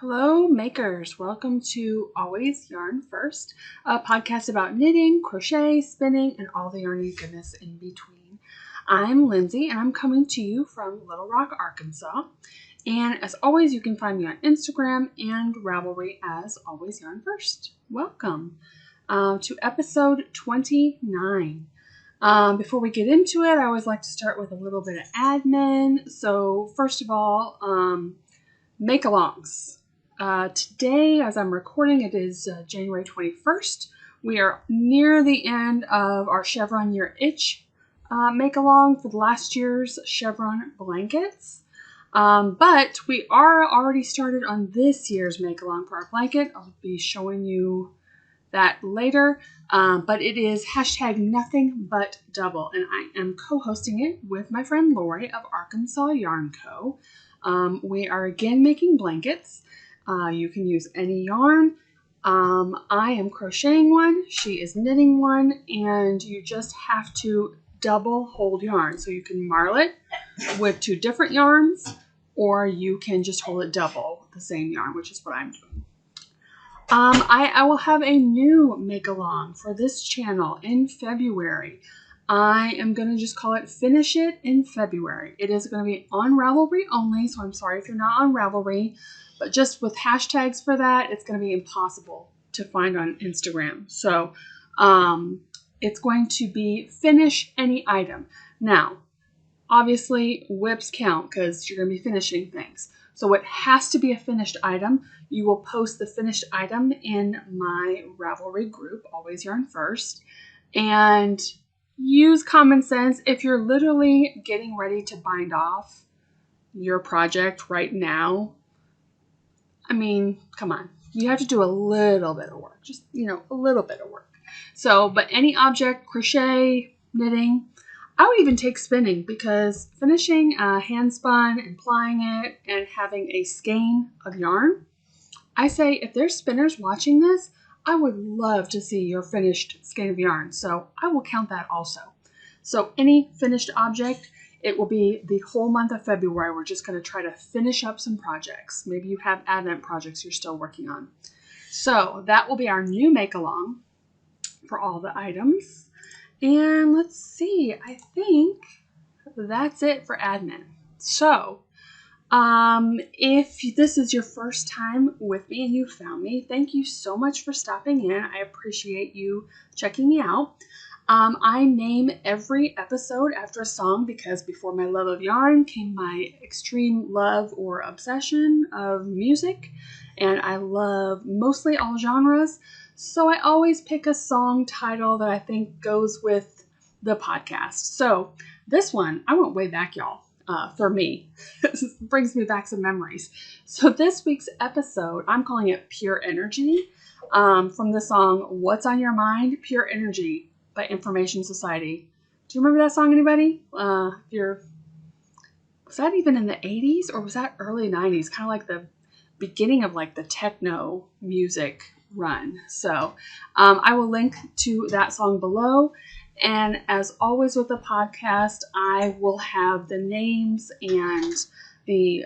Hello makers, welcome to Always Yarn First, a podcast about knitting, crochet, spinning, and all the yarny goodness in between. I'm Lindsay and I'm coming to you from Little Rock, Arkansas. And as always, you can find me on Instagram and Ravelry as Always Yarn First. Welcome to episode 29. Before we get into it, I always like to start with a little bit of admin. So first of all, make-alongs. Today, as I'm recording, it is January 21st. We are near the end of our Chevron Year Itch make-along for the last year's Chevron blankets. But we are already started on this year's make-along for our blanket. I'll be showing you that later. But it is #NothingButDouble, and I am co-hosting it with my friend Lori of Arkansas Yarn Co. We are again making blankets. You can use any yarn. I am crocheting one, she is knitting one, and you just have to double hold yarn. So you can marl it with two different yarns, or you can just hold it double, the same yarn, which is what I'm doing. I will have a new make-along for this channel in February. I am going to just call it Finish It in February. It is going to be on Ravelry only, so I'm sorry if you're not on Ravelry. But just with hashtags for that, it's going to be impossible to find on Instagram. So it's going to be finish any item. Now, obviously, whips count because you're going to be finishing things. So it has to be a finished item. You will post the finished item in my Ravelry group, Always Yarn First. And use common sense. If you're literally getting ready to bind off your project right now, I mean, come on. You have to do a little bit of work. Just, a little bit of work. So, but any object, crochet, knitting, I would even take spinning because finishing hand spun and plying it and having a skein of yarn, I say if there's spinners watching this, I would love to see your finished skein of yarn. So I will count that also. So any finished object, it will be the whole month of February. We're just going to try to finish up some projects. Maybe you have Advent projects you're still working on. So that will be our new make-along for all the items. And let's see, I think that's it for admin. So if this is your first time with me and you found me, thank you so much for stopping in. I appreciate you checking me out. I name every episode after a song because before my love of yarn came my extreme love or obsession of music, and I love mostly all genres, so I always pick a song title that I think goes with the podcast. So this one, I went way back, y'all, for me. This brings me back some memories. So this week's episode, I'm calling it Pure Energy, from the song What's on Your Mind? Pure Energy by Information Society. Do you remember that song, anybody? Was that even in the 80s or was that early 90s? Kind of like the beginning of like the techno music run. So I will link to that song below. And as always with the podcast, I will have the names and the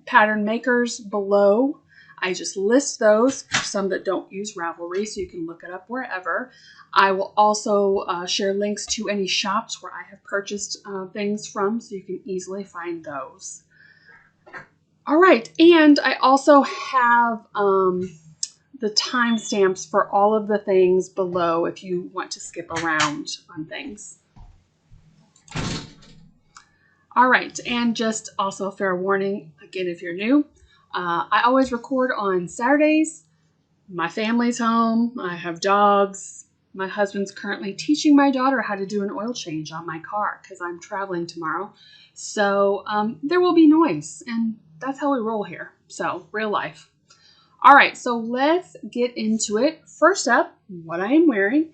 pattern makers below. I just list those for some that don't use Ravelry, so you can look it up wherever. I will also share links to any shops where I have purchased things from, so you can easily find those. All right, and I also have the timestamps for all of the things below if you want to skip around on things. All right, and just also fair warning, again, if you're new, I always record on Saturdays. My family's home. I have dogs. My husband's currently teaching my daughter how to do an oil change on my car because I'm traveling tomorrow. So there will be noise, and that's how we roll here. So real life. All right, so let's get into it. First up, what I am wearing.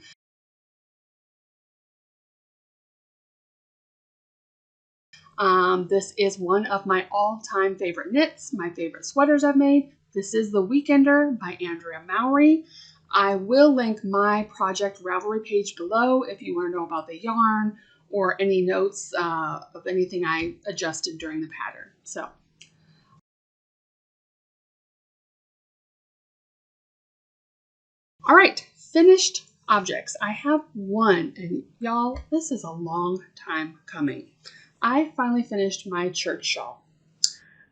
This is one of my all-time favorite knits, my favorite sweaters I've made. This is The Weekender by Andrea Mowry. I will link my project Ravelry page below if you want to know about the yarn or any notes of anything I adjusted during the pattern. So All right, finished objects. I have one, and y'all, this is a long time coming. I finally finished my church shawl.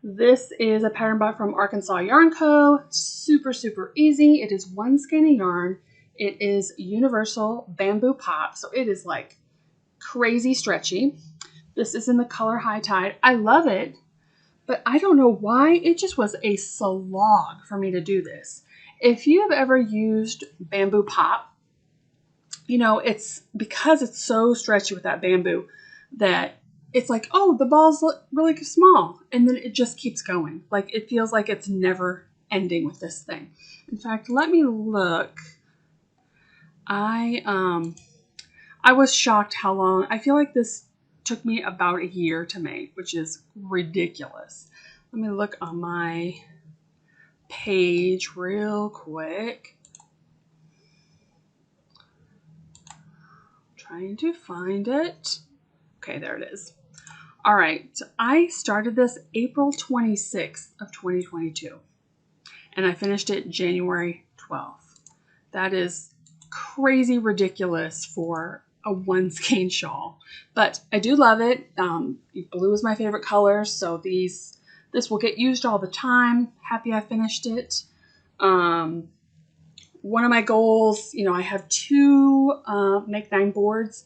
This is a pattern bought from Arkansas Yarn Co. Super, super easy. It is one skein of yarn. It is universal bamboo pop, so it is like crazy stretchy. This is in the color High Tide. I love it, but I don't know why. It just was a slog for me to do this. If you have ever used bamboo pop, you know, it's because it's so stretchy with that bamboo that it's like, oh, the balls look really small. And then it just keeps going. Like, it feels like it's never ending with this thing. In fact, let me look. I was shocked how long. I feel like this took me about a year to make, which is ridiculous. Let me look on my page real quick. Trying to find it. Okay, there it is. All right, so I started this April 26th of 2022, and I finished it January 12th. That is crazy ridiculous for a one skein shawl, but I do love it. Blue is my favorite color, so this will get used all the time. Happy I finished it. One of my goals, you know, I have 2 Make 9 boards,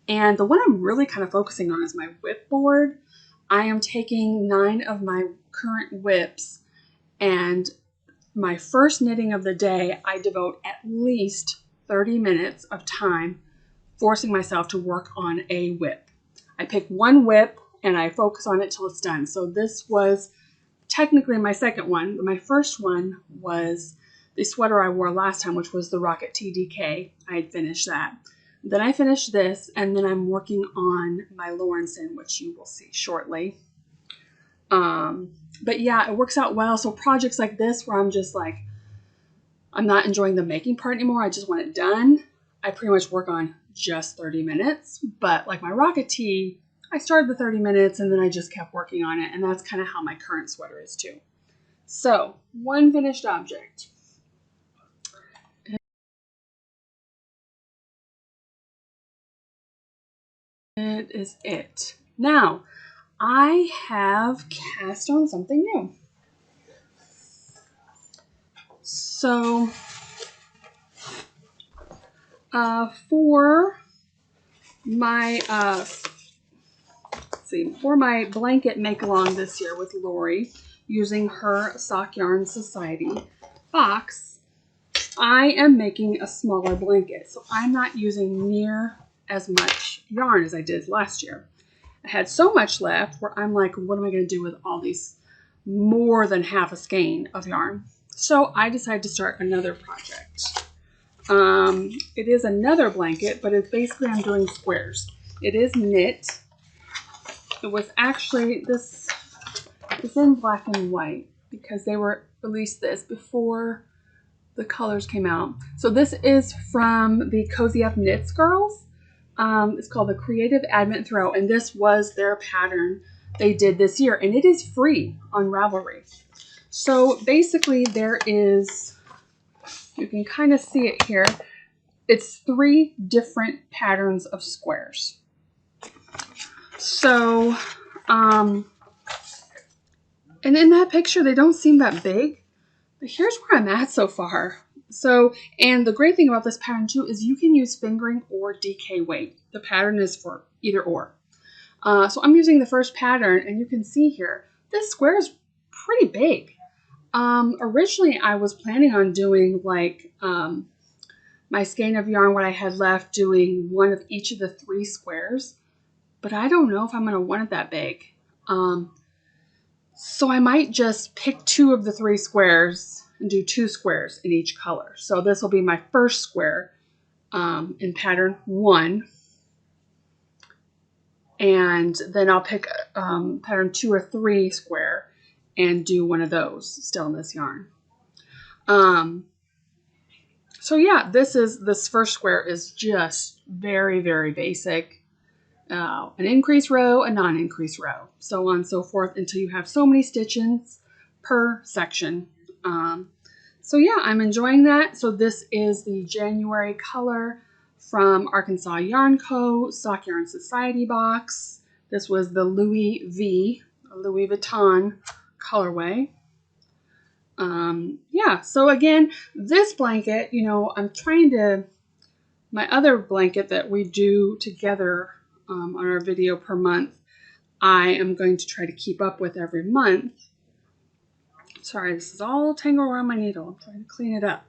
and the one I'm really kind of focusing on is my whip board. I am taking 9 of my current whips, and my first knitting of the day, I devote at least 30 minutes of time forcing myself to work on a whip. I pick one whip and I focus on it till it's done. So this was technically my second one. My first one was the sweater I wore last time, which was the Rocket TDK. I had finished that. Then I finished this, and then I'm working on my Lawrenson, which you will see shortly. But yeah, it works out well. So projects like this where I'm just like, I'm not enjoying the making part anymore. I just want it done. I pretty much work on just 30 minutes. But like my Rocket Tee, I started the 30 minutes and then I just kept working on it. And that's kind of how my current sweater is too. So one finished object. It is it. Now, I have cast on something new. So, for my for my blanket make along this year with Lori, using her Sock Yarn Society box, I am making a smaller blanket. So I'm not using near as much yarn as I did last year. I had so much left where I'm like, what am I going to do with all these more than half a skein of yarn? So I decided to start another project. It is another blanket, but it's basically I'm doing squares. It is knit. It was actually this is in black and white because they were released this before the colors came out. So this is from the Cozy Up Knits girls. It's called the Creative Advent Throw, and this was their pattern they did this year, and it is free on Ravelry. So basically there is, you can kind of see it here, it's 3 different patterns of squares. So, and in that picture, they don't seem that big, but here's where I'm at so far. So, and the great thing about this pattern too is you can use fingering or DK weight. The pattern is for either or. So I'm using the first pattern, and you can see here, this square is pretty big. Originally I was planning on doing like, my skein of yarn, what I had left, doing one of each of the 3 squares, but I don't know if I'm going to want it that big. So I might just pick 2 of the 3 squares and do 2 squares in each color. So this will be my first square in pattern 1. And then I'll pick pattern 2 or 3 square and do one of those still in this yarn. So yeah, this first square is just very, very basic. An increase row, a non-increase row, so on and so forth until you have so many stitches per section. So yeah, I'm enjoying that. So this is the January color from Arkansas Yarn Co. Sock Yarn Society box. This was the Louis Vuitton colorway. Yeah, so again, this blanket, you know, I'm trying to, my other blanket that we do together on our video per month, I am going to try to keep up with every month. Sorry, this is all tangled around my needle. I'm trying to clean it up.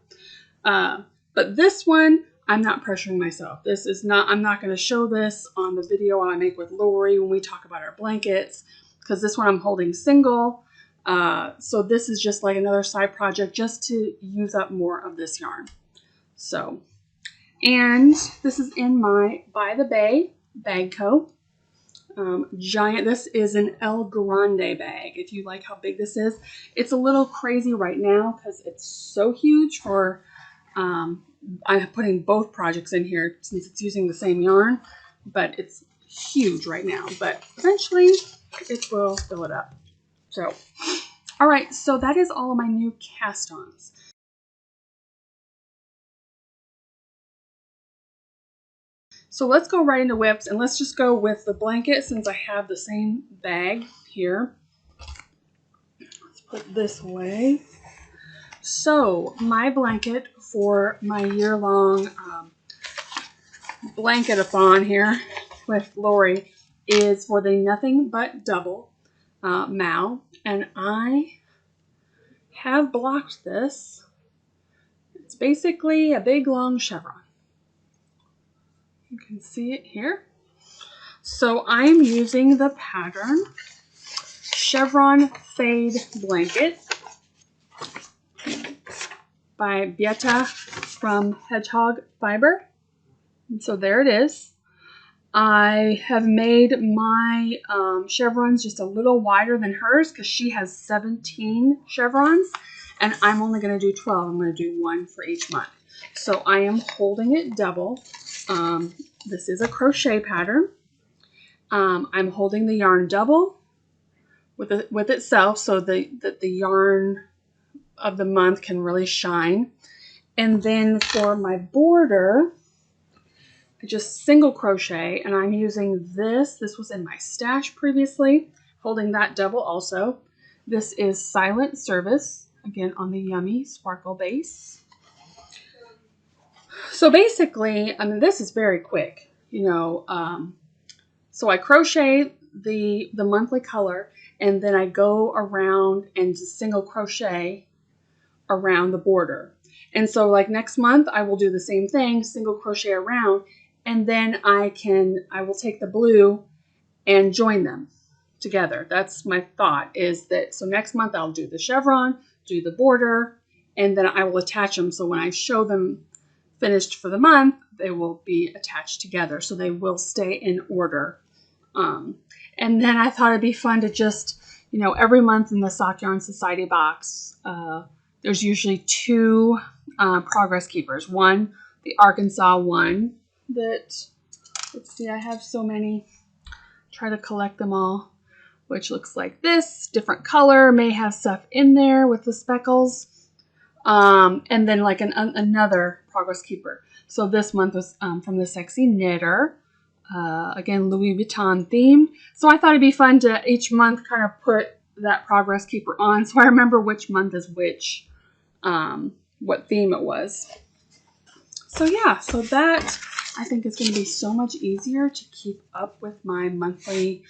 But this one, I'm not pressuring myself. This is not, I'm not going to show this on the video I make with Lori when we talk about our blankets, because this one I'm holding single. So this is just like another side project just to use up more of this yarn. So, and this is in my By the Bay bag co. Giant, this is an El Grande bag. If you like how big this is, it's a little crazy right now because it's so huge for, I'm putting both projects in here since it's using the same yarn, but it's huge right now, but eventually it will fill it up. So, all right, so that is all of my new cast-ons. So let's go right into whips, and let's just go with the blanket since I have the same bag here. Let's put this away. So my blanket for my year-long blanket-a-thon here with Lori is for the Nothing But Double Mal, and I have blocked this. It's basically a big long chevron. You can see it here. So I'm using the pattern Chevron Fade Blanket by Beata from Hedgehog Fiber. And so there it is. I have made my chevrons just a little wider than hers because she has 17 chevrons and I'm only going to do 12. I'm going to do one for each month. So I am holding it double. This is a crochet pattern. I'm holding the yarn double with itself so that the yarn of the month can really shine. And then for my border, I just single crochet, and I'm using this. This was in my stash previously, holding that double also. This is Silent Service, again on the Yummy Sparkle base. So basically, I mean, this is very quick, you know. So I crochet the monthly color, and then I go around and just single crochet around the border. And so like next month, I will do the same thing, single crochet around, and then I will take the blue and join them together. That's my thought, is that so next month I'll do the chevron, do the border, and then I will attach them. So when I show them finished for the month, they will be attached together. So they will stay in order. And then I thought it'd be fun to just, you know, every month in the Sock Yarn Society box, there's usually two progress keepers. One, the Arkansas one that, let's see, I have so many. Try to collect them all, which looks like this. Different color, may have stuff in there with the speckles. And then like another progress keeper. So this month was from the Sexy Knitter. Again, Louis Vuitton themed. So I thought it'd be fun to each month kind of put that progress keeper on so I remember which month is which, what theme it was. So yeah, so that I think is going to be so much easier to keep up with my monthly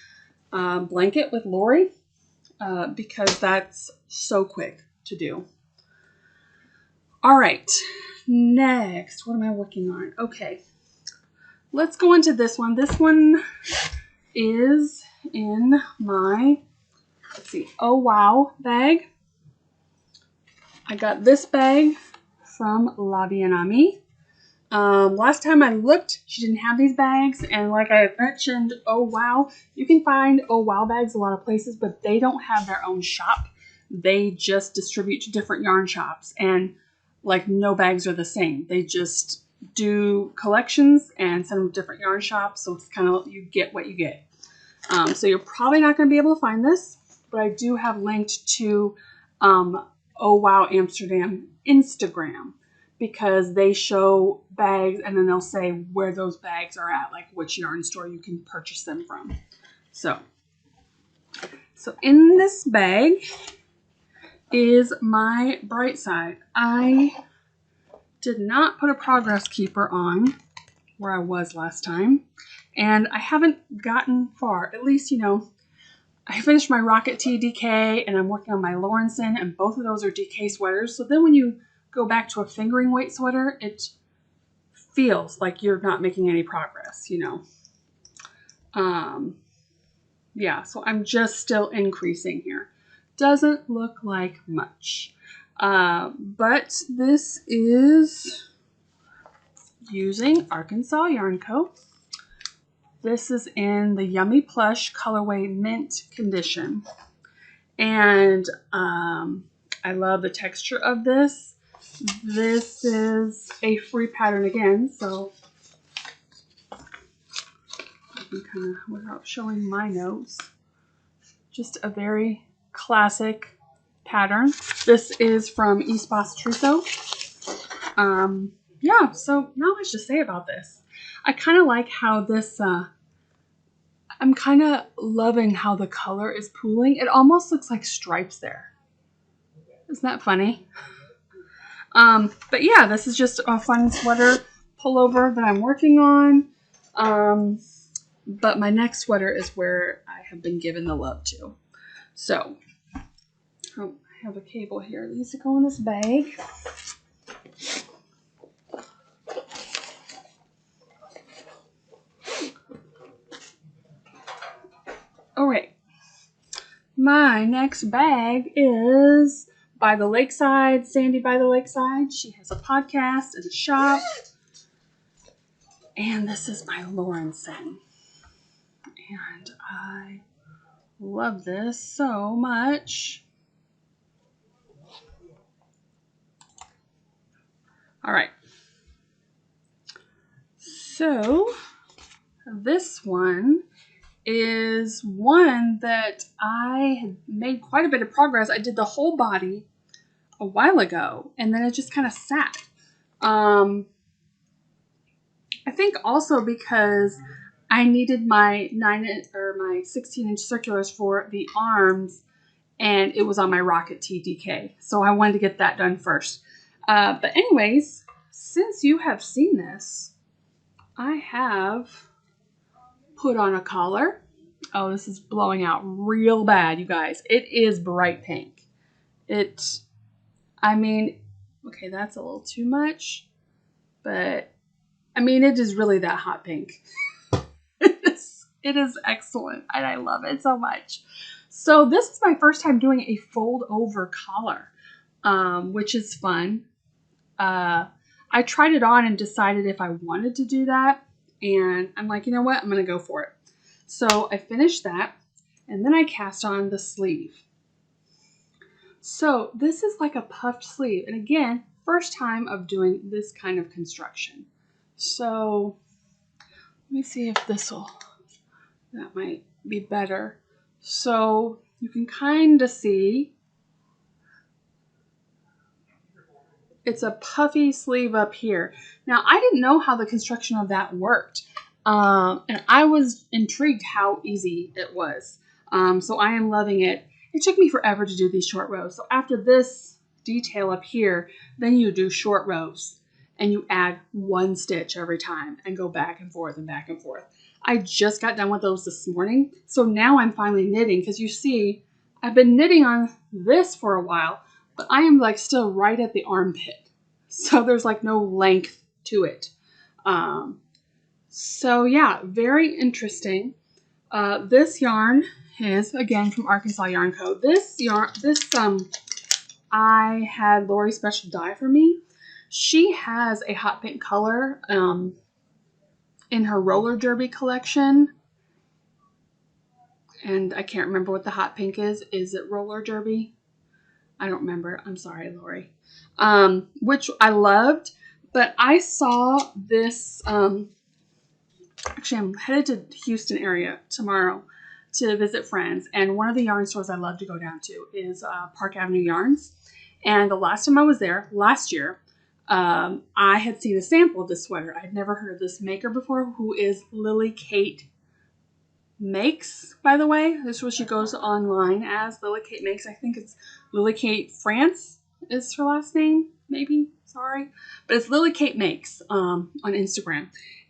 blanket with Lori because that's so quick to do. All right, next, what am I working on? Okay, let's go into this one. This one is in my, let's see, Oh Wow bag. I got this bag from La Bien-Amie. Last time I looked, she didn't have these bags, and like I mentioned, Oh Wow, you can find Oh Wow bags a lot of places, but they don't have their own shop. They just distribute to different yarn shops, and like no bags are the same. They just do collections and send them to different yarn shops, so it's kind of, you get what you get. So you're probably not going to be able to find this, but I do have linked to Oh.Wow.Amsterdam Instagram, because they show bags and then they'll say where those bags are at, like which yarn store you can purchase them from. So in this bag is my bright side. I did not put a progress keeper on where I was last time, and I haven't gotten far. At least, you know, I finished my Rocket Tee DK and I'm working on my Lawrenson, and both of those are DK sweaters. So then when you go back to a fingering weight sweater, it feels like you're not making any progress, you know. Yeah, so I'm just still increasing here. Doesn't look like much. But this is using Arkansas Yarn Co. This is in the Yummy Plush colorway mint condition. And I love the texture of this. This is a free pattern again, so I can kind of, without showing my notes, just a very classic pattern. This is from Espace Tricot. Yeah, so not much to say about this. I kind of like how this, I'm kind of loving how the color is pooling. It almost looks like stripes there. Isn't that funny? But yeah, this is just a fun sweater pullover that I'm working on. But my next sweater is where I have been given the love to. So, I have a cable here. It needs to go in this bag. All right. My next bag is by the Lakeside, Sandy by the Lakeside. She has a podcast and a shop. And this is my Lawrenson. And I love this so much. All right. So this one is one that I had made quite a bit of progress. I did the whole body a while ago, and then it just kind of sat. I think also because I needed my 16-inch circulars for the arms, and it was on my Rocket Tee DK, so I wanted to get that done first. But anyways, since you have seen this, I have put on a collar. Oh, this is blowing out real bad, you guys. It is bright pink. I mean, okay, that's a little too much, but I mean, it is really that hot pink. It is excellent, and I love it so much. So this is my first time doing a fold over collar, which is fun. I tried it on and decided if I wanted to do that, and I'm like, you know what, I'm going to go for it. So I finished that, and then I cast on the sleeve. So this is like a puffed sleeve, and again, first time of doing this kind of construction. So let me see if that might be better. So you can kind of see it's a puffy sleeve up here. Now, I didn't know how the construction of that worked. And I was intrigued how easy it was. So I am loving it. It took me forever to do these short rows. So after this detail up here, then you do short rows. And you add one stitch every time and go back and forth and back and forth. I just got done with those this morning. So now I'm finally knitting, because you see, I've been knitting on this for a while, but I am like still right at the armpit. So there's like no length to it. So yeah, very interesting. This yarn is again from Arkansas Yarn Co. I had Lori special dye for me. She has a hot pink color in her roller derby collection. And I can't remember what the hot pink is. Is it roller derby? I don't remember. I'm sorry, Lori. Which I loved. But I saw this. Actually, I'm headed to Houston area tomorrow to visit friends. And one of the yarn stores I love to go down to is Park Avenue Yarns. And the last time I was there, last year, I had seen a sample of this sweater. I had never heard of this maker before, who is Lily Kate Makes, by the way. This is what she goes online as, Lily Kate Makes. I think it's Lily Kate France is her last name, maybe. Sorry. But it's Lily Kate Makes on Instagram.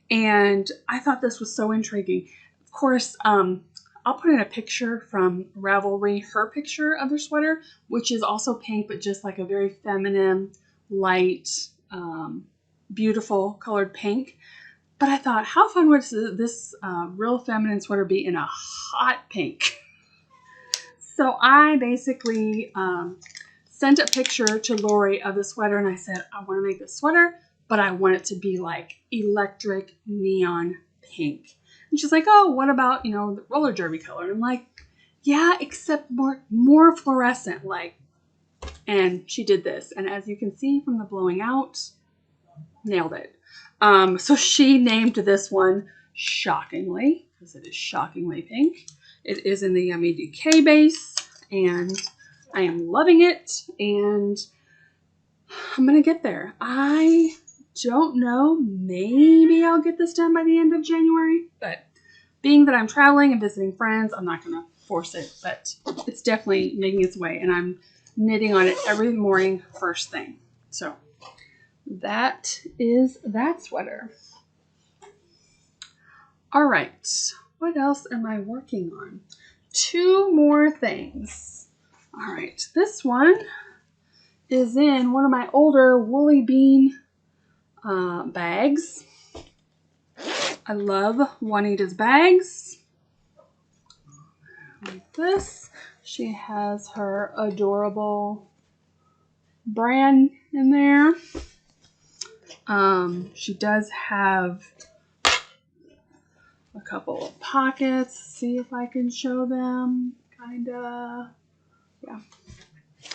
And I thought this was so intriguing. Of course, I'll put in a picture from Ravelry, her picture of their sweater, which is also pink, but just like a very feminine, light, beautiful colored pink. But I thought, how fun would this real feminine sweater be in a hot pink? So I basically sent a picture to Lori of the sweater, and I said, I want to make this sweater, but I want it to be like electric neon pink. And she's like, oh, what about, you know, the roller derby color? And I'm like, yeah, except more fluorescent, like. And she did this. And as you can see from the blowing out, nailed it. So she named this one shockingly, because it is shockingly pink. It is in the Yummy DK base, and I am loving it, and I'm going to get there. I don't know. Maybe I'll get this done by the end of January, but being that I'm traveling and visiting friends, I'm not going to force it, but it's definitely making its way, and I'm knitting on it every morning first thing. So that is that sweater. All right. What else am I working on? 2 more things. All right. This one is in one of my older Woolly Bean bags. I love Juanita's bags. Like this. She has her adorable brand in there. She does have a couple of pockets. See if I can show them. Kinda. Yeah.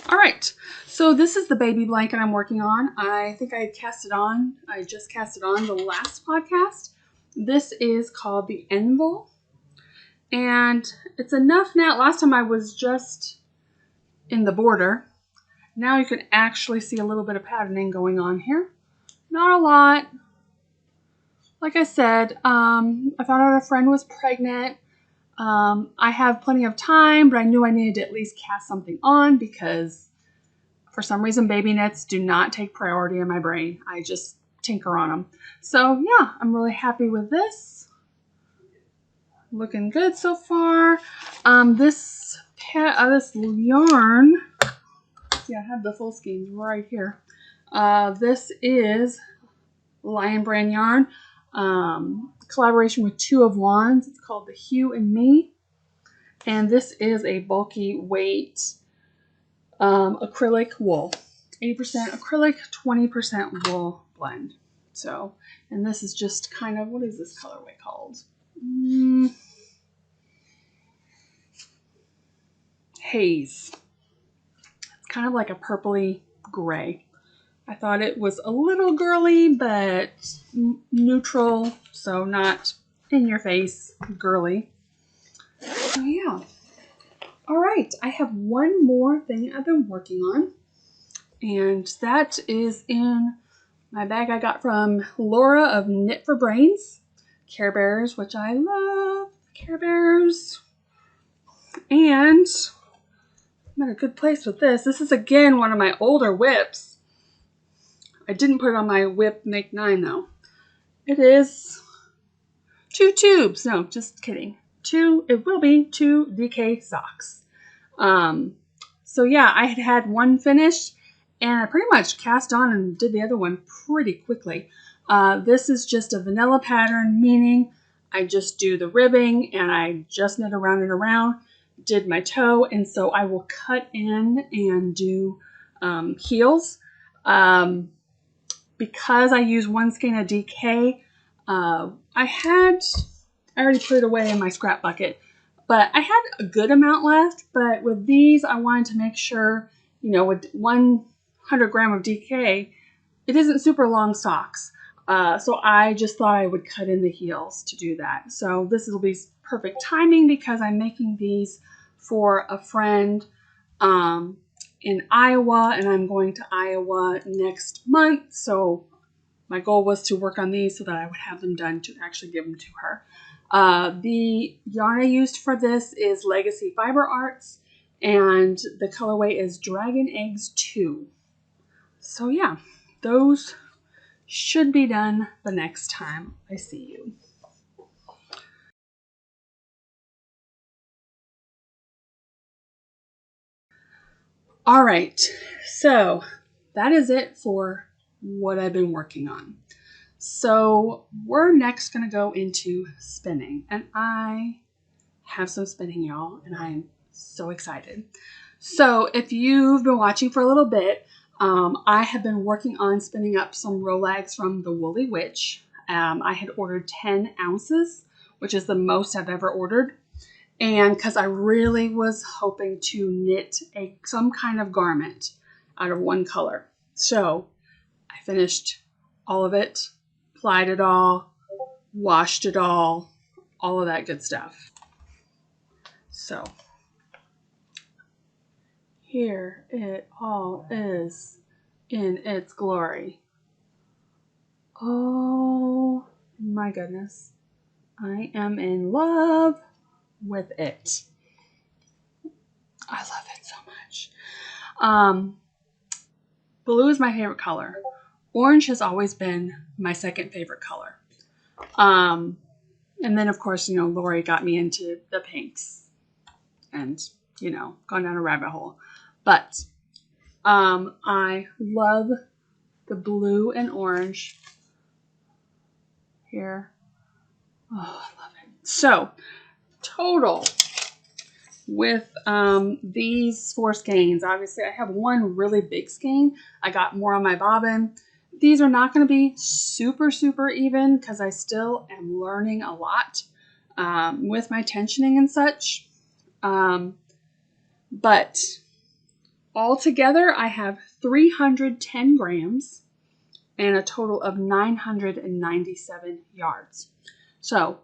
All right. So this is the baby blanket I'm working on. I think I cast it on. I just cast it on the last podcast. This is called the Envol. And it's enough now. Last time I was just in the border. Now you can actually see a little bit of patterning going on here. Not a lot. Like I said, I found out a friend was pregnant. I have plenty of time, but I knew I needed to at least cast something on because for some reason baby knits do not take priority in my brain. I just tinker on them. So yeah, I'm really happy with this. Looking good so far. This yarn, see, I have the full skeins right here. This is Lion Brand yarn. Collaboration with 2 of Wands. It's called the Hue and Me. And this is a bulky weight acrylic wool. 80% acrylic, 20% wool blend. So, and this is just kind of, what is this colorway called? Haze. It's kind of like a purpley gray. I thought it was a little girly, but neutral, so not in your face girly. So yeah. All right, I have one more thing I've been working on, and that is in my bag I got from Laura of Knit for Brains, Care Bears, which I love, Care Bears. And I'm in a good place with this. This is again one of my older whips. I didn't put it on my whip Make 9 though. It is 2 tubes. No, just kidding. It will be 2 DK socks. So yeah, I had one finished and I pretty much cast on and did the other one pretty quickly. This is just a vanilla pattern, meaning I just do the ribbing and I just knit around and around, did my toe, and so I will cut in and do heels. Because I use 1 skein of DK, I already put it away in my scrap bucket, but I had a good amount left. But with these, I wanted to make sure, you know, with 100 gram of DK, it isn't super long socks. So I just thought I would cut in the heels to do that. So this will be perfect timing because I'm making these for a friend. And in Iowa, and I'm going to Iowa next month. So my goal was to work on these so that I would have them done to actually give them to her. The yarn I used for this is Legacy Fiber Arts, and the colorway is Dragon Eggs 2. So yeah, those should be done the next time I see you. All right, so that is it for what I've been working on. So we're next going to go into spinning, and I have some spinning, y'all, and I'm so excited. So if you've been watching for a little bit, I have been working on spinning up some Rolags from the Woolly Witch. I had ordered 10 ounces, which is the most I've ever ordered. And because I really was hoping to knit some kind of garment out of one color. So I finished all of it, plied it all, washed it all of that good stuff. So here it all is in its glory. Oh my goodness. I am in love with it. I love it so much. Blue is my favorite color. Orange has always been my second favorite color. And then of course, Lori got me into the pinks and, gone down a rabbit hole. But I love the blue and orange here. Oh, I love it. So total with these 4 skeins, obviously I have one really big skein. I got more on my bobbin. These are not going to be super even because I still am learning a lot with my tensioning and such. But altogether I have 310 grams and a total of 997 yards. So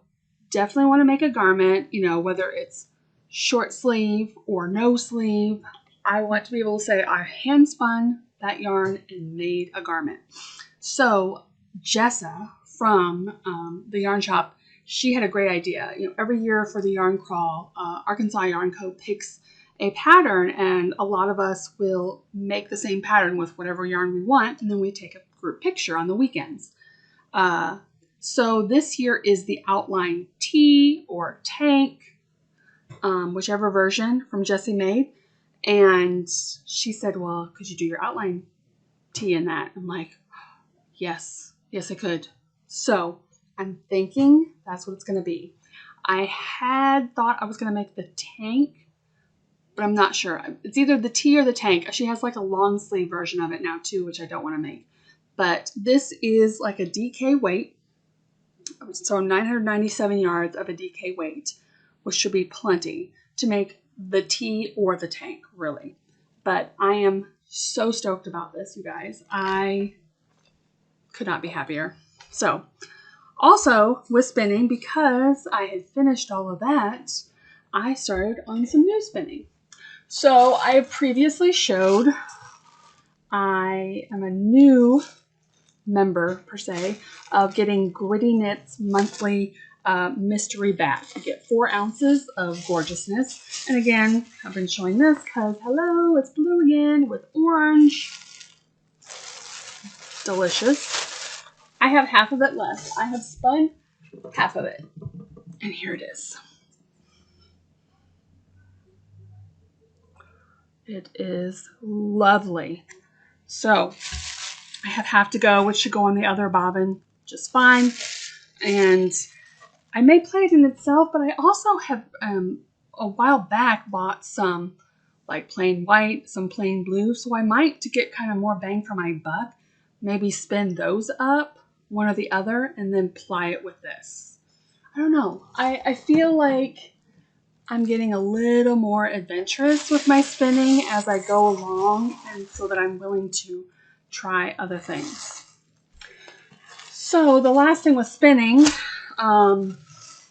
definitely want to make a garment, whether it's short sleeve or no sleeve. I want to be able to say I hand spun that yarn and made a garment. So Jezek from the yarn shop, she had a great idea. Every year for the yarn crawl, Arkansas Yarn Co. picks a pattern, and a lot of us will make the same pattern with whatever yarn we want, and then we take a group picture on the weekends. So this year is the outline tee or tank, whichever version from Jessie made. And she said, well, could you do your outline tee in that? I'm like, yes, I could. So I'm thinking that's what it's going to be. I had thought I was going to make the tank, but I'm not sure. It's either the tee or the tank. She has like a long sleeve version of it now too, which I don't want to make. But this is like a DK weight. So 997 yards of a DK weight, which should be plenty to make the tee or the tank, really. But I am so stoked about this, you guys. I could not be happier. So also with spinning, because I had finished all of that, I started on some new spinning. So I have previously showed I am a new member, per se, of getting Gritty Knits monthly mystery batch. You get 4 ounces of gorgeousness. And again, I've been showing this because, hello, it's blue again with orange. Delicious. I have half of it left. I have spun half of it. And here it is. It is lovely. So I have half to go, which should go on the other bobbin just fine. And I may play it in itself, but I also have a while back bought some like plain white, some plain blue. So I might, to get kind of more bang for my buck, maybe spin those up, one or the other, and then ply it with this. I don't know. I feel like I'm getting a little more adventurous with my spinning as I go along, and so that I'm willing to try other things. So the last thing with spinning,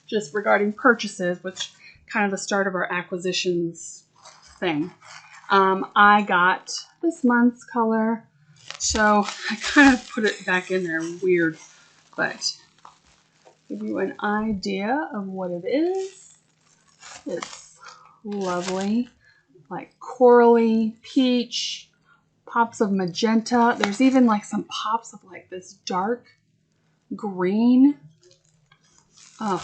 just regarding purchases, which kind of the start of our acquisitions thing. I got this month's color, so I kind of put it back in there weird, but give you an idea of what it is. It's lovely, like corally, peach, pops of magenta. There's even like some pops of like this dark green. Oh,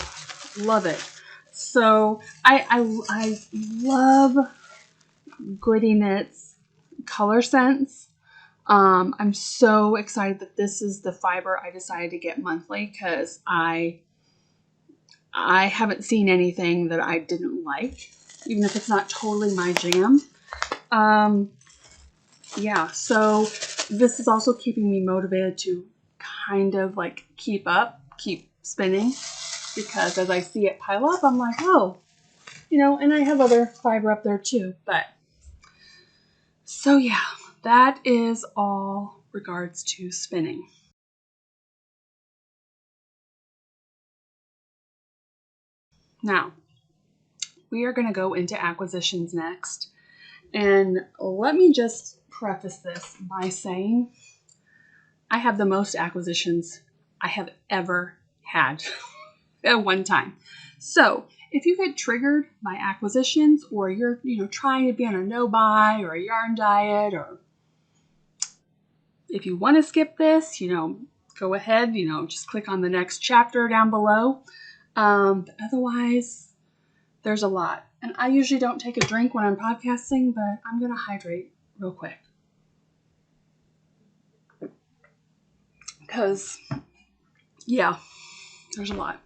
love it. So I love Gritty Knits color scents. I'm so excited that this is the fiber I decided to get monthly because I haven't seen anything that I didn't like, even if it's not totally my jam. Yeah, so this is also keeping me motivated to kind of like keep spinning, because as I see it pile up, I'm like, oh, you know, and I have other fiber up there too. But so yeah, that is all regards to spinning. Now, we are going to go into acquisitions next. And let me just preface this by saying I have the most acquisitions I have ever had at one time. So if you get triggered by acquisitions, or you're trying to be on a no-buy or a yarn diet, or if you want to skip this, go ahead, just click on the next chapter down below. But otherwise, there's a lot. And I usually don't take a drink when I'm podcasting, but I'm going to hydrate real quick. Because, yeah, there's a lot.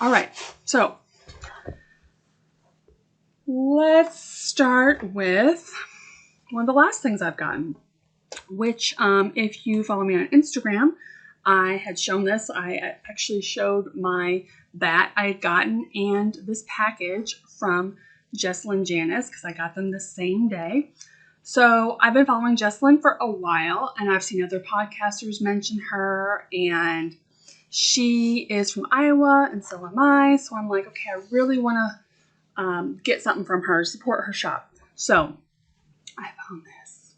All right, so let's start with one of the last things I've gotten, which if you follow me on Instagram, I had shown this. I actually showed my bat I had gotten and this package from Jesselyn Janice, because I got them the same day. So I've been following Jesselyn for a while, and I've seen other podcasters mention her, and she is from Iowa, and so am I. So I'm like, okay, I really want to get something from her, support her shop. So I found this.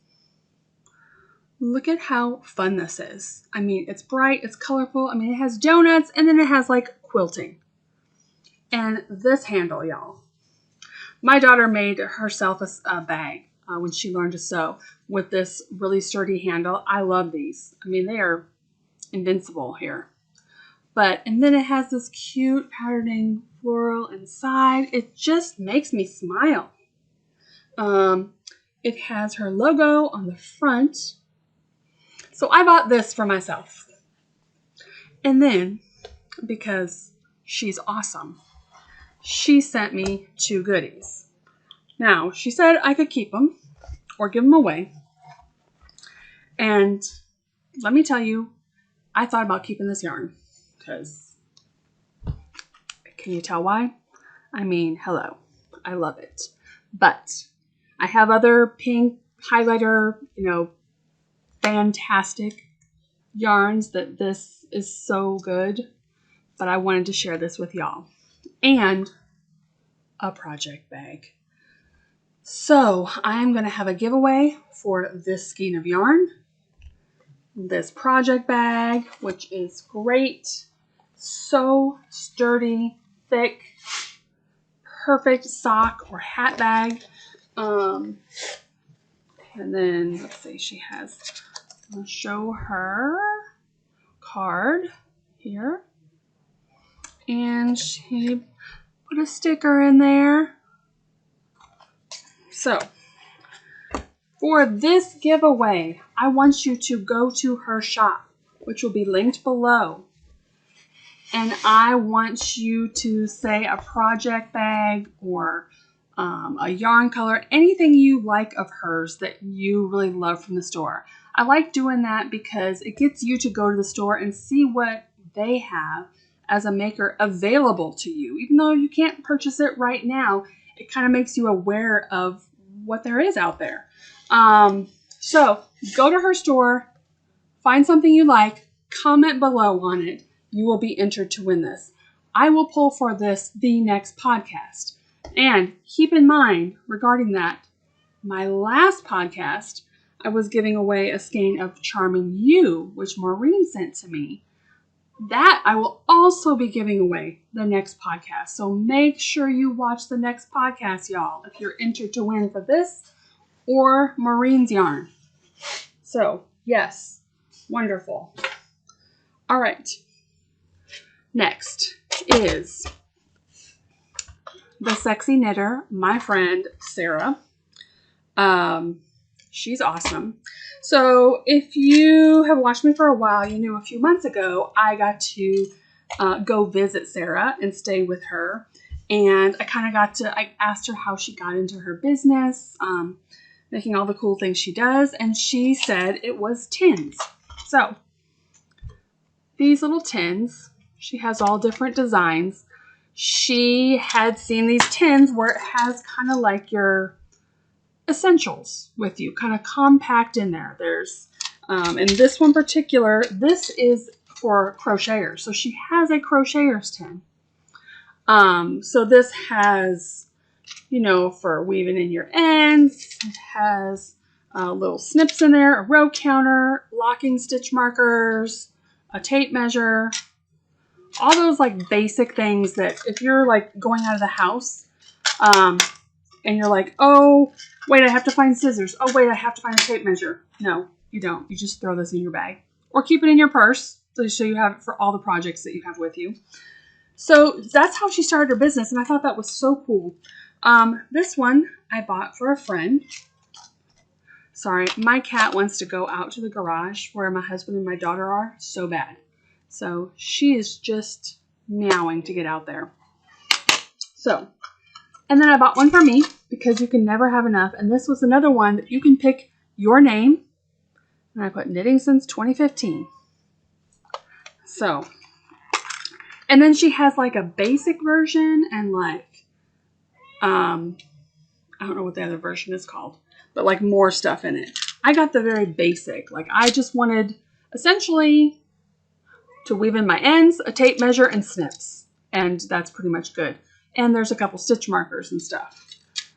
Look at how fun this is. I mean, it's bright, it's colorful. I mean, it has donuts, and then it has like quilting. And this handle, y'all. My daughter made herself a bag when she learned to sew with this really sturdy handle. I love these. I mean, they are invincible here. And then it has this cute patterning floral inside. It just makes me smile. It has her logo on the front. So I bought this for myself. And then, because she's awesome, she sent me 2 goodies. Now, she said I could keep them or give them away. And let me tell you, I thought about keeping this yarn because, can you tell why? I mean, hello, I love it. But I have other pink highlighter, fantastic yarns that this is so good. But I wanted to share this with y'all. And a project bag. So I'm going to have a giveaway for this skein of yarn. This project bag, which is great. So sturdy, thick, perfect sock or hat bag. And then, let's see, she has, I'll show her card here. And she put a sticker in there. So, for this giveaway, I want you to go to her shop, which will be linked below. And I want you to say a project bag or a yarn color, anything you like of hers that you really love from the store. I like doing that because it gets you to go to the store and see what they have as a maker available to you. Even though you can't purchase it right now, it kind of makes you aware of what there is out there. So go to her store, find something you like, comment below on it. You will be entered to win this. I will pull for this the next podcast. And keep in mind regarding that, my last podcast, I was giving away a skein of Charming You, which Maureen sent to me. That I will also be giving away the next podcast. So make sure you watch the next podcast, y'all, if you're entered to win for this or Maureen's yarn. So, yes, wonderful. All right. Next is the sexy knitter, my friend Sarah. She's awesome. So if you have watched me for a while, you knew a few months ago I got to go visit Sarah and stay with her. And I asked her how she got into her business, making all the cool things she does. And she said it was tins. So these little tins, she has all different designs. She had seen these tins where it has kind of like your essentials with you, kind of compact in there. There's, and this one particular, this is for crocheters. So she has a crocheter's tin. So this has, for weaving in your ends. It has little snips in there, a row counter, locking stitch markers, a tape measure, all those like basic things that if you're like going out of the house, and you're like, oh, wait, I have to find scissors. Oh, wait, I have to find a tape measure. No, you don't. You just throw this in your bag or keep it in your purse so you have it for all the projects that you have with you. So that's how she started her business, and I thought that was so cool. This one I bought for a friend. Sorry, my cat wants to go out to the garage where my husband and my daughter are so bad. So she is just meowing to get out there. So, and then I bought one for me because you can never have enough. And this was another one that you can pick your name. And I put knitting since 2015. So, and then she has like a basic version and like, I don't know what the other version is called, but like more stuff in it. I got the very basic. Like I just wanted essentially to weave in my ends, a tape measure, and snips. And that's pretty much good. And there's a couple stitch markers and stuff.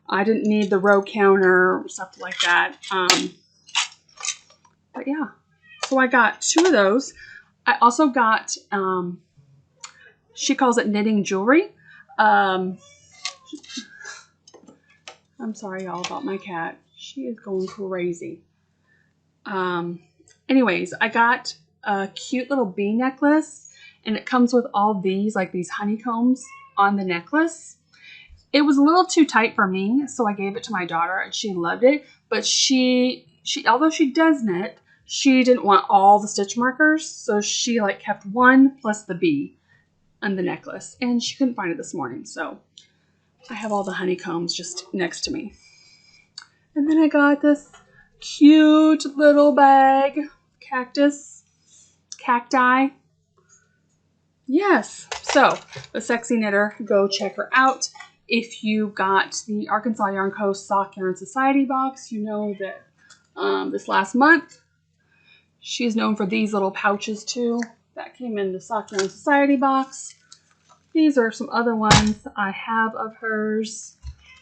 I didn't need the row counter or stuff like that. But yeah, so I got 2 of those. I also got, she calls it knitting jewelry. I'm sorry, y'all, about my cat. She is going crazy. Anyways, I got a cute little bee necklace, and it comes with all these, like these honeycombs on the necklace. It was a little too tight for me, so I gave it to my daughter, and she loved it. But she although she does knit, she didn't want all the stitch markers, so she like kept one plus the bee on the necklace, and she couldn't find it this morning, so I have all the honeycombs just next to me. And then I got this cute little bag, cacti. Yes, so the sexy knitter, go check her out. If you got the Arkansas Yarn Co. Sock Yarn Society box, you know that this last month, she's known for these little pouches too. That came in the Sock Yarn Society box. These are some other ones I have of hers.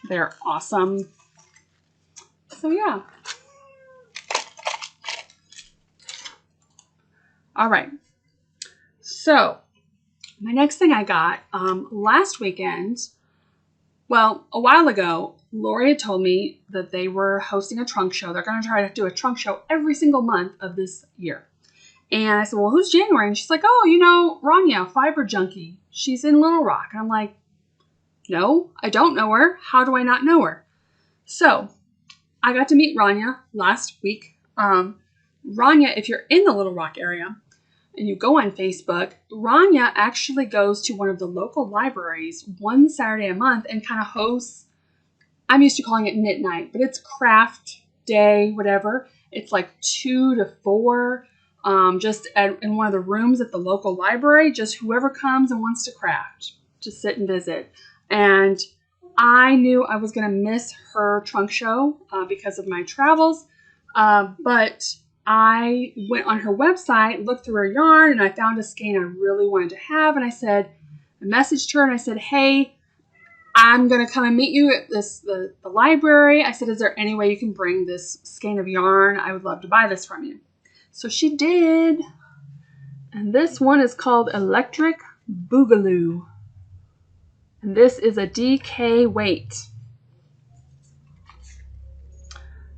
They're awesome. So yeah. All right. So my next thing I got last weekend, well, a while ago, Lori had told me that they were hosting a trunk show. They're going to try to do a trunk show every single month of this year. And I said, well, who's January? And she's like, oh, Rania, Fiber Junkie. She's in Little Rock. And I'm like, no, I don't know her. How do I not know her? So I got to meet Rania last week. Rania, if you're in the Little Rock area and you go on Facebook, Rania actually goes to one of the local libraries one Saturday a month and kind of hosts, I'm used to calling it knit night, but it's craft day, whatever. It's like 2 to 4, just in one of the rooms at the local library, just whoever comes and wants to craft, just sit and visit. And I knew I was going to miss her trunk show because of my travels, but I went on her website, looked through her yarn, and I found a skein I really wanted to have. And I messaged her and I said, hey, I'm going to come and meet you at the library. I said, is there any way you can bring this skein of yarn? I would love to buy this from you. So she did. And this one is called Electric Boogaloo. And this is a DK weight.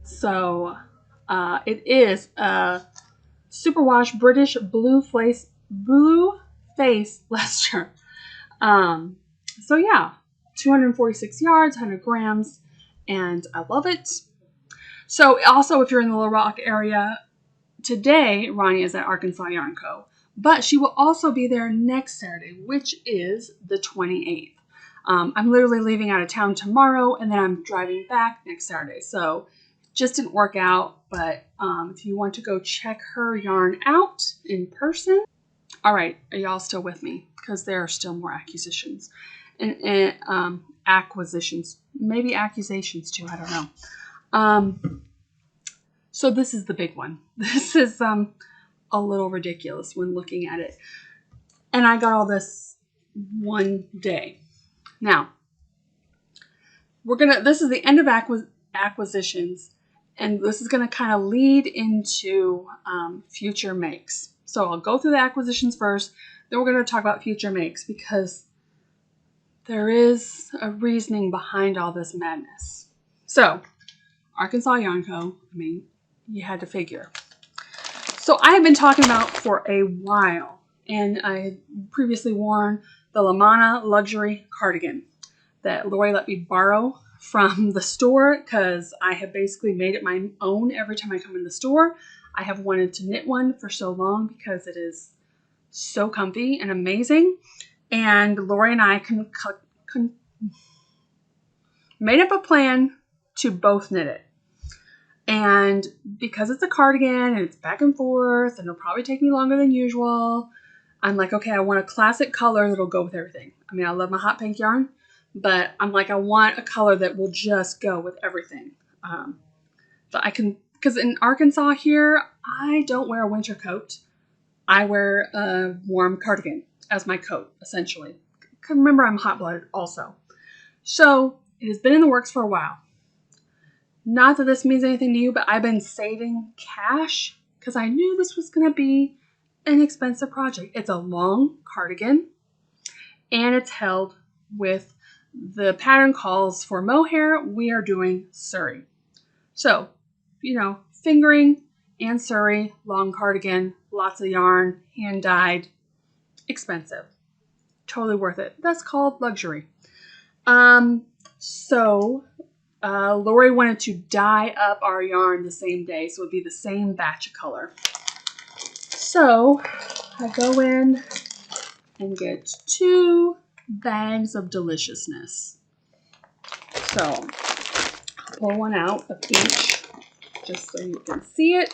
So it is a superwash British blue face Leicester. So yeah, 246 yards, 100 grams, and I love it. So also, if you're in the Little Rock area, today Ronnie is at Arkansas Yarn Co. But she will also be there next Saturday, which is the 28th. I'm literally leaving out of town tomorrow, and then I'm driving back next Saturday. So just didn't work out, but if you want to go check her yarn out in person. All right, are y'all still with me? Because there are still more acquisitions. And acquisitions. Maybe accusations too, I don't know. So this is the big one. This is a little ridiculous when looking at it. And I got all this one day. Now, this is the end of acquisitions, and this is going to kind of lead into future makes. So I'll go through the acquisitions first, then we're going to talk about future makes, because there is a reasoning behind all this madness. So, Arkansas Yarn Co., I mean, you had to figure. So I have been talking about for a while, and I had previously worn the Lamana Luxury Cardigan that Lori let me borrow from the store, because I have basically made it my own every time I come in the store. I have wanted to knit one for so long because it is so comfy and amazing. And Lori and I made up a plan to both knit it. And because it's a cardigan and it's back and forth and it'll probably take me longer than usual, I'm like, okay, I want a classic color that'll go with everything. I mean, I love my hot pink yarn, but I'm like, I want a color that will just go with everything. So I can, because in Arkansas here, I don't wear a winter coat. I wear a warm cardigan as my coat, essentially. Remember, I'm hot-blooded also. So it has been in the works for a while. Not that this means anything to you, but I've been saving cash because I knew this was going to be an expensive project. It's a long cardigan, and it's held with the pattern calls for mohair. We are doing Surrey. So, fingering and Surrey, long cardigan, lots of yarn, hand-dyed, expensive. Totally worth it. That's called luxury. Lori wanted to dye up our yarn the same day, so it would be the same batch of color. So I go in and get 2 bags of deliciousness. So I'll pull one out of each just so you can see it.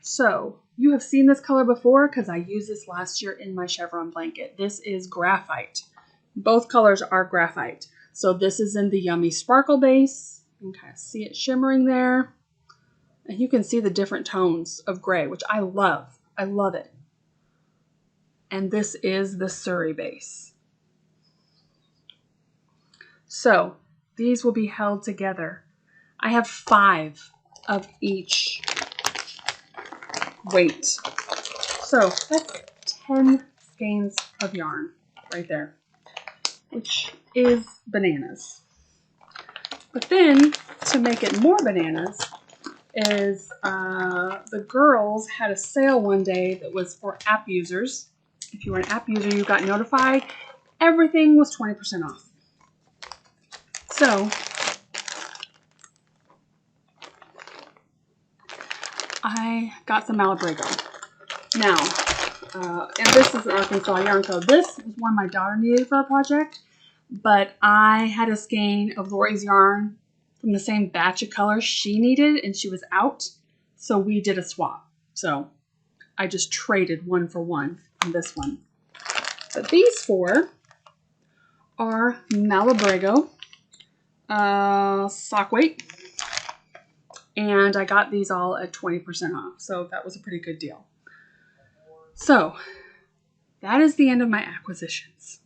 So you have seen this color before because I used this last year in my Chevron blanket. This is graphite. Both colors are graphite. So this is in the Yummy Sparkle base. You can kind of see it shimmering there. And you can see the different tones of gray, which I love. I love it. And this is the Surrey base. So these will be held together. I have 5 of each weight. So that's 10 skeins of yarn right there, which is bananas. But then, to make it more bananas, is the girls had a sale one day that was for app users. If you were an app user, you got notified. Everything was 20% off. So, I got some Malabrigo. Now, and this is Arkansas Yarn Co. This was one my daughter needed for a project, but I had a skein of Lori's yarn from the same batch of colors she needed, and she was out, so we did a swap. So I just traded 1 for 1 on this one. But these 4 are Malabrigo sock weight, and I got these all at 20% off, so that was a pretty good deal. So that is the end of my acquisitions.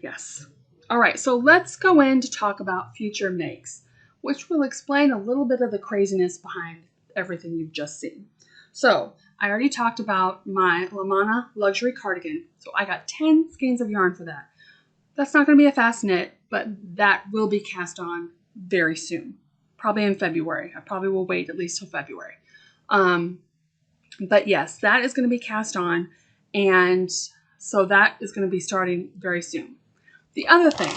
Yes. All right, so let's go in to talk about future makes, which will explain a little bit of the craziness behind everything you've just seen. So I already talked about my Lamana luxury cardigan. So I got 10 skeins of yarn for that. That's not going to be a fast knit, but that will be cast on very soon, probably in February. I probably will wait at least till February. But yes, that is going to be cast on, and so that is going to be starting very soon. The other thing,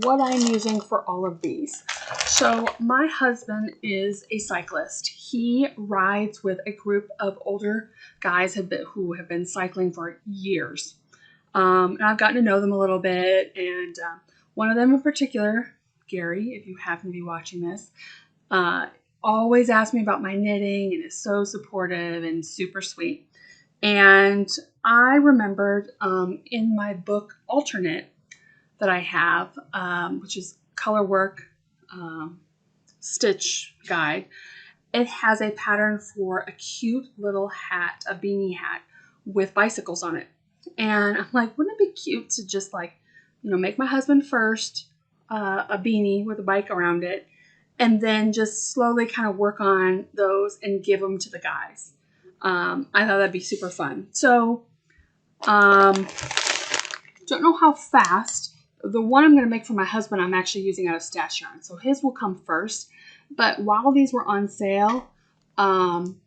what I'm using for all of these. So my husband is a cyclist. He rides with a group of older guys who have been cycling for years. And I've gotten to know them a little bit, and one of them in particular, Gary, if you happen to be watching this, always asks me about my knitting and is so supportive and super sweet. And I remembered in my book Alternate that I have, which is color work stitch guide, it has a pattern for a cute little hat, a beanie hat with bicycles on it. And I'm like, wouldn't it be cute to just like, make my husband first a beanie with a bike around it, and then just slowly kind of work on those and give them to the guys. I thought that'd be super fun. So, don't know how fast. The one I'm going to make for my husband, I'm actually using out of stash yarn. So his will come first. But while these were on sale, I'm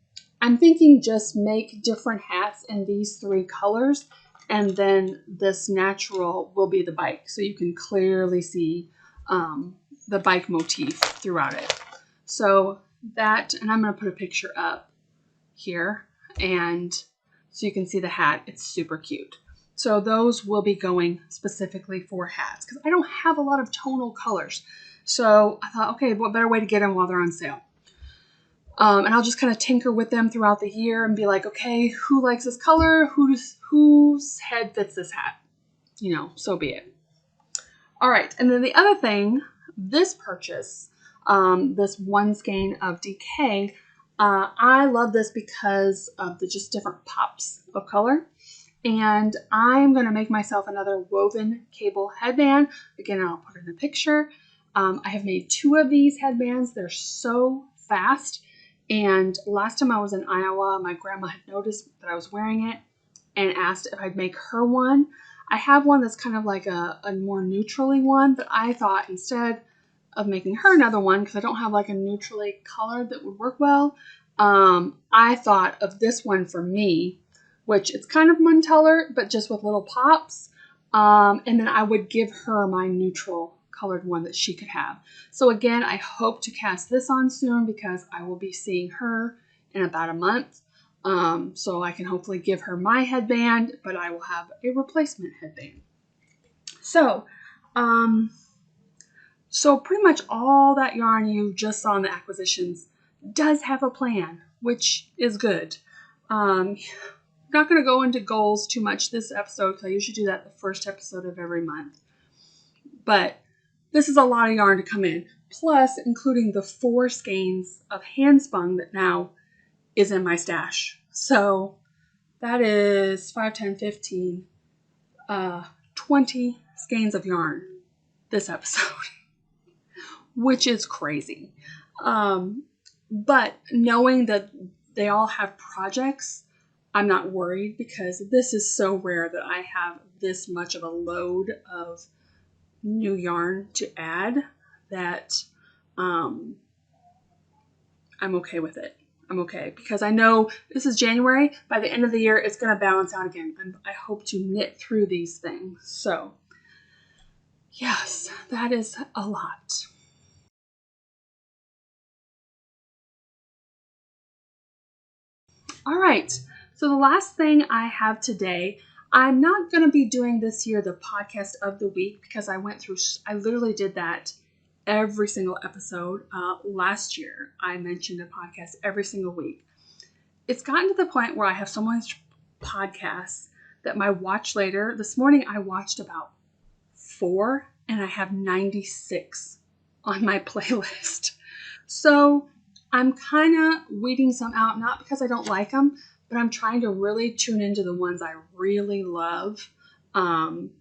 thinking just make different hats in these 3 colors. And then this natural will be the bike. So you can clearly see the bike motif throughout it. So that, and I'm going to put a picture up here. And so you can see the hat. It's super cute. So those will be going specifically for hats because I don't have a lot of tonal colors. So I thought, okay, what better way to get them while they're on sale? And I'll just kind of tinker with them throughout the year and be like, okay, who likes this color? Whose head fits this hat? So be it. All right. And then the other thing, this purchase, this 1 skein of DK, I love this because of the just different pops of color. And I'm going to make myself another woven cable headband. Again, I'll put in a picture. I have made 2 of these headbands. They're so fast. And last time I was in Iowa, my grandma had noticed that I was wearing it and asked if I'd make her one. I have one that's kind of like a more neutrally one, but I thought instead of making her another one, because I don't have like a neutrally colored that would work well, I thought of this one for me, which it's kind of Munteller, but just with little pops. And then I would give her my neutral colored one that she could have. So again, I hope to cast this on soon because I will be seeing her in about a month. So I can hopefully give her my headband, but I will have a replacement headband. So pretty much all that yarn you just saw in the acquisitions does have a plan, which is good. I'm not going to go into goals too much this episode because I usually do that the first episode of every month. But this is a lot of yarn to come in, plus including the 4 skeins of hand spun that now is in my stash. So that is 5, 10, 15, 20 skeins of yarn this episode, which is crazy. But knowing that they all have projects, I'm not worried because this is so rare that I have this much of a load of new yarn to add that I'm okay with it. I'm okay because I know this is January. By the end of the year, it's going to balance out again. I hope to knit through these things. So yes, that is a lot. All right. So the last thing I have today, I'm not going to be doing this year the podcast of the week because I literally did that every single episode. Last year, I mentioned a podcast every single week. It's gotten to the point where I have so much podcasts that my watch later, this morning I watched about 4 and I have 96 on my playlist. So I'm kind of weeding some out, not because I don't like them, but I'm trying to really tune into the ones I really love. And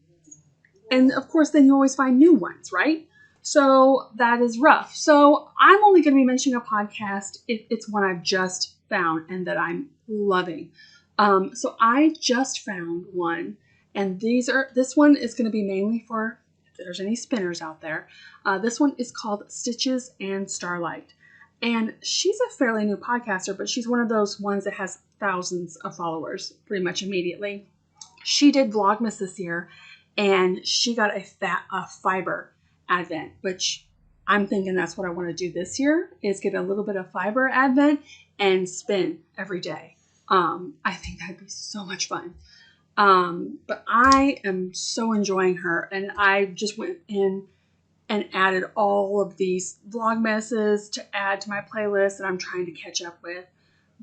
of course, then you always find new ones, right? So that is rough. So I'm only going to be mentioning a podcast if it's one I've just found and that I'm loving. So I just found one, and this one is going to be mainly for, if there's any spinners out there. This one is called Stitches and Starlight. And she's a fairly new podcaster, but she's one of those ones that has thousands of followers pretty much immediately. She did Vlogmas this year, and she got a fiber advent, which I'm thinking that's what I want to do this year, is get a little bit of fiber advent and spin every day. I think that'd be so much fun. But I am so enjoying her, and I just went in and added all of these Vlogmases to add to my playlist that I'm trying to catch up with.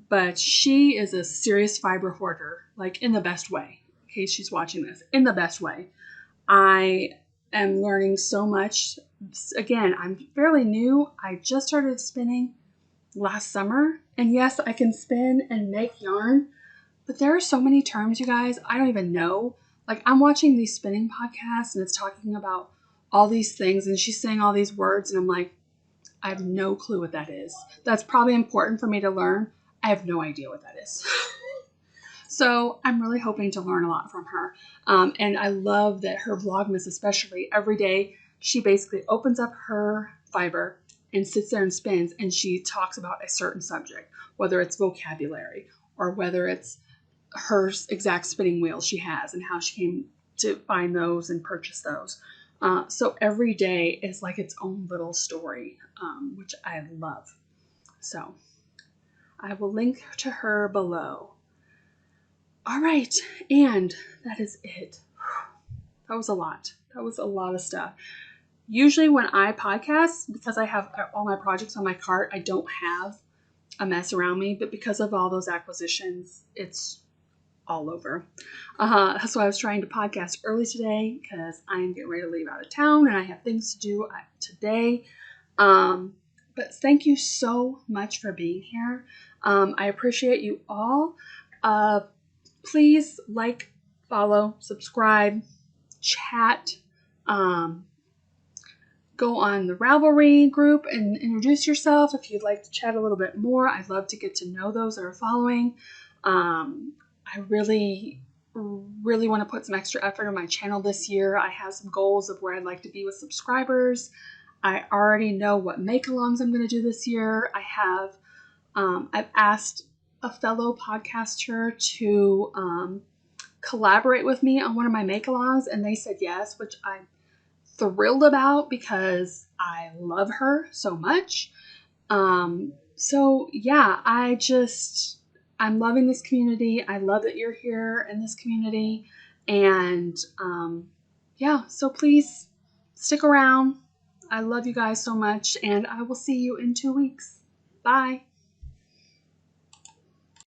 But she is a serious fiber hoarder, like in the best way. In case she's watching this, in the best way. I am learning so much. Again, I'm fairly new. I just started spinning last summer. And yes, I can spin and make yarn. But there are so many terms, you guys, I don't even know. Like, I'm watching these spinning podcasts, and it's talking about all these things, and she's saying all these words, and I'm like, I have no clue what that is. That's probably important for me to learn. I have no idea what that is. So I'm really hoping to learn a lot from her. And I love that her Vlogmas, especially, every day she basically opens up her fiber and sits there and spins, and she talks about a certain subject, whether it's vocabulary or whether it's her exact spinning wheel she has and how she came to find those and purchase those. So every day is like its own little story, which I love. So I will link to her below. All right, and that is it. That was a lot. That was a lot of stuff. Usually when I podcast, because I have all my projects on my cart, I don't have a mess around me, but because of all those acquisitions, it's all over. So I was trying to podcast early today because I'm getting ready to leave out of town and I have things to do today. But thank you so much for being here. I appreciate you all. Please like, follow, subscribe, chat, go on the Ravelry group and introduce yourself if you'd like to chat a little bit more. I'd love to get to know those that are following. I really want to put some extra effort on my channel this year. I have some goals of where I'd like to be with subscribers. I already know what make-alongs I'm going to do this year. I've asked a fellow podcaster to collaborate with me on one of my make-alongs, and they said yes, which I'm thrilled about because I love her so much. So yeah, I'm loving this community. I love that you're here in this community. And yeah, so please stick around. I love you guys so much, and I will see you in 2 weeks. Bye.